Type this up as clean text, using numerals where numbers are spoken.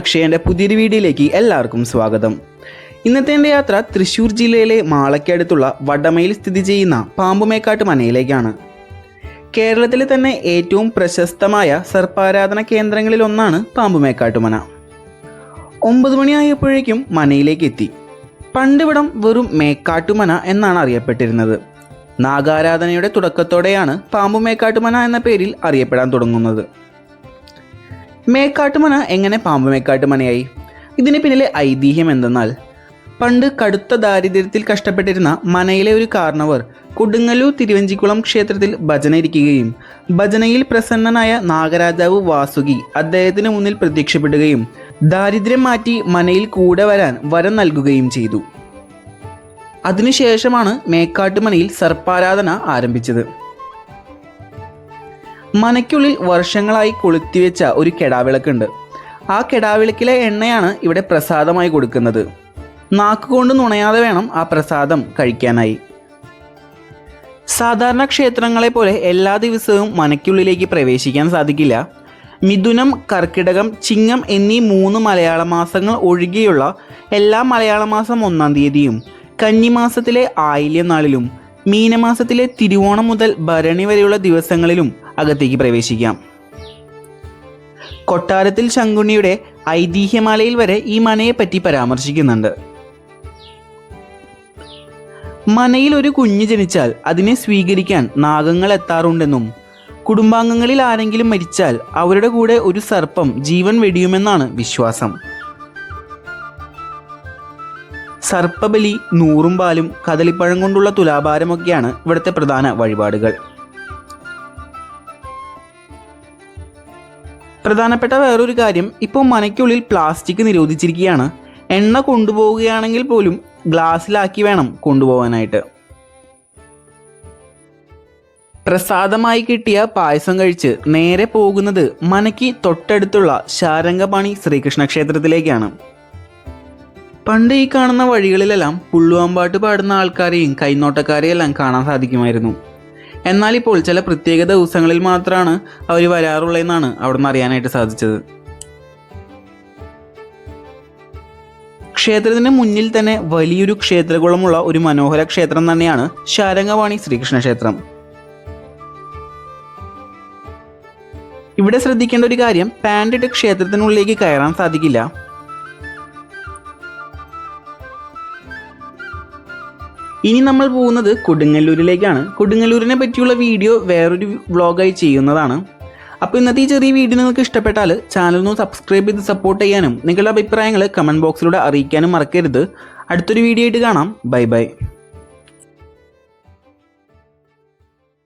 അക്ഷയൻ്റെ പുതിയൊരു വീഡിയോയിലേക്ക് എല്ലാവർക്കും സ്വാഗതം. ഇന്നത്തെ എൻ്റെ യാത്ര തൃശ്ശൂർ ജില്ലയിലെ മാളയ്ക്കടുത്തുള്ള വടമയിൽ സ്ഥിതി ചെയ്യുന്ന പാമ്പുമേക്കാട്ട് മനയിലേക്കാണ്. കേരളത്തിലെ തന്നെ ഏറ്റവും പ്രശസ്തമായ സർപ്പാരാധന കേന്ദ്രങ്ങളിലൊന്നാണ് പാമ്പുമേക്കാട്ടുമന. 9 മണിയായപ്പോഴേക്കും മനയിലേക്ക് എത്തി. പണ്ടിവിടം വെറും മേക്കാട്ടുമന എന്നാണ് അറിയപ്പെട്ടിരുന്നത്. നാഗാരാധനയുടെ തുടക്കത്തോടെയാണ് പാമ്പുമേക്കാട്ടുമന എന്ന പേരിൽ അറിയപ്പെടാൻ തുടങ്ങുന്നത്. മേക്കാട്ടുമന എങ്ങനെ പാമ്പുമേക്കാട്ടുമനയായി? ഇതിന് പിന്നിലെ ഐതിഹ്യം എന്തെന്നാൽ, പണ്ട് കടുത്ത ദാരിദ്ര്യത്തിൽ കഷ്ടപ്പെട്ടിരുന്ന മനയിലെ ഒരു കാരണവർ കൊടുങ്ങല്ലൂർ തിരുവഞ്ചിക്കുളം ക്ഷേത്രത്തിൽ ഭജന ഇരിക്കുകയും ഭജനയിൽ പ്രസന്നനായ നാഗരാജാവ് വാസുകി അദ്ദേഹത്തിന് മുന്നിൽ പ്രത്യക്ഷപ്പെടുകയും ദാരിദ്ര്യം മാറ്റി മനയിൽ കൂടെ വരാൻ വരം നൽകുകയും ചെയ്തു. അതിനുശേഷമാണ് മേക്കാട്ടുമനയിൽ സർപ്പാരാധന ആരംഭിച്ചത്. മനയ്ക്കുള്ളിൽ വർഷങ്ങളായി കൊളുത്തിവെച്ച ഒരു കെടാവിളക്കുണ്ട്. ആ കെടാവിളക്കിലെ എണ്ണയാണ് ഇവിടെ പ്രസാദമായി കൊടുക്കുന്നത്. നാക്കുകൊണ്ട് നുണയാതെ വേണം ആ പ്രസാദം കഴിക്കാനായി. സാധാരണ ക്ഷേത്രങ്ങളെ പോലെ എല്ലാ ദിവസവും മനയ്ക്കുള്ളിലേക്ക് പ്രവേശിക്കാൻ സാധിക്കില്ല. മിഥുനം, കർക്കിടകം, ചിങ്ങം എന്നീ 3 മലയാള മാസങ്ങൾ ഒഴികെയുള്ള എല്ലാ മലയാള മാസം 1-ാം തീയതിയും, കന്നിമാസത്തിലെ ആയില്യം നാളിലും, മീനമാസത്തിലെ തിരുവോണം മുതൽ ഭരണി വരെയുള്ള ദിവസങ്ങളിലും അകത്തേക്ക് പ്രവേശിക്കാം. കൊട്ടാരത്തിൽ ശങ്കുണ്ണിയുടെ ഐതിഹ്യമാലയിൽ വരെ ഈ മനയെപ്പറ്റി പരാമർശിക്കുന്നുണ്ട്. മനയിൽ ഒരു കുഞ്ഞ് ജനിച്ചാൽ അതിനെ സ്വീകരിക്കാൻ നാഗങ്ങൾ എത്താറുണ്ടെന്നും കുടുംബാംഗങ്ങളിൽ ആരെങ്കിലും മരിച്ചാൽ അവരുടെ കൂടെ ഒരു സർപ്പം ജീവൻ വെടിയുമെന്നാണ് വിശ്വാസം. സർപ്പബലി, നൂറും പാലും, കദളിപ്പഴം കൊണ്ടുള്ള തുലാഭാരമൊക്കെയാണ് ഇവിടുത്തെ പ്രധാന വഴിപാടുകൾ. പ്രധാനപ്പെട്ട വേറൊരു കാര്യം, ഇപ്പോൾ മനയ്ക്കുള്ളിൽ പ്ലാസ്റ്റിക് നിരോധിച്ചിരിക്കുകയാണ്. എണ്ണ കൊണ്ടുപോവുകയാണെങ്കിൽ പോലും ഗ്ലാസ്സിലാക്കി വേണം കൊണ്ടുപോകാനായിട്ട്. പ്രസാദമായി കിട്ടിയ പായസം കഴിച്ച് നേരെ പോകുന്നത് മനയ്ക്ക് തൊട്ടടുത്തുള്ള ശാരംഗപാണി ശ്രീകൃഷ്ണ ക്ഷേത്രത്തിലേക്കാണ്. പണ്ട് ഈ കാണുന്ന വഴികളിലെല്ലാം പുള്ളുവാമ്പാട്ട് പാടുന്ന ആൾക്കാരെയും കൈനോട്ടക്കാരെയും എല്ലാം കാണാൻ സാധിക്കുമായിരുന്നു. എന്നാൽ ഇപ്പോൾ ചില പ്രത്യേക ദിവസങ്ങളിൽ മാത്രമാണ് അവർ വരാറുള്ളതെന്നാണ് അവിടെ നിന്ന് അറിയാനായിട്ട് സാധിച്ചത്. ക്ഷേത്രത്തിന് മുന്നിൽ തന്നെ വലിയൊരു ക്ഷേത്രകുളമുള്ള ഒരു മനോഹര ക്ഷേത്രം തന്നെയാണ് ശാരംഗപാണി ശ്രീകൃഷ്ണ ക്ഷേത്രം. ഇവിടെ ശ്രദ്ധിക്കേണ്ട ഒരു കാര്യം, പാൻറിട്ട് ക്ഷേത്രത്തിനുള്ളിലേക്ക് കയറാൻ സാധിക്കില്ല. ഇനി നമ്മൾ പോകുന്നത് കൊടുങ്ങല്ലൂരിലേക്കാണ്. കൊടുങ്ങല്ലൂരിനെ പറ്റിയുള്ള വീഡിയോ വേറൊരു വ്ളോഗായി ചെയ്യുന്നതാണ്. അപ്പോൾ ഇന്നത്തെ ഈ ചെറിയ വീഡിയോ നിങ്ങൾക്ക് ഇഷ്ടപ്പെട്ടാൽ ചാനൽ ഒന്ന് സബ്സ്ക്രൈബ് ചെയ്ത് സപ്പോർട്ട് ചെയ്യാനും നിങ്ങളുടെ അഭിപ്രായങ്ങൾ കമൻറ്റ് ബോക്സിലൂടെ അറിയിക്കാനും മറക്കരുത്. അടുത്തൊരു വീഡിയോ ആയിട്ട് കാണാം. Bye bye.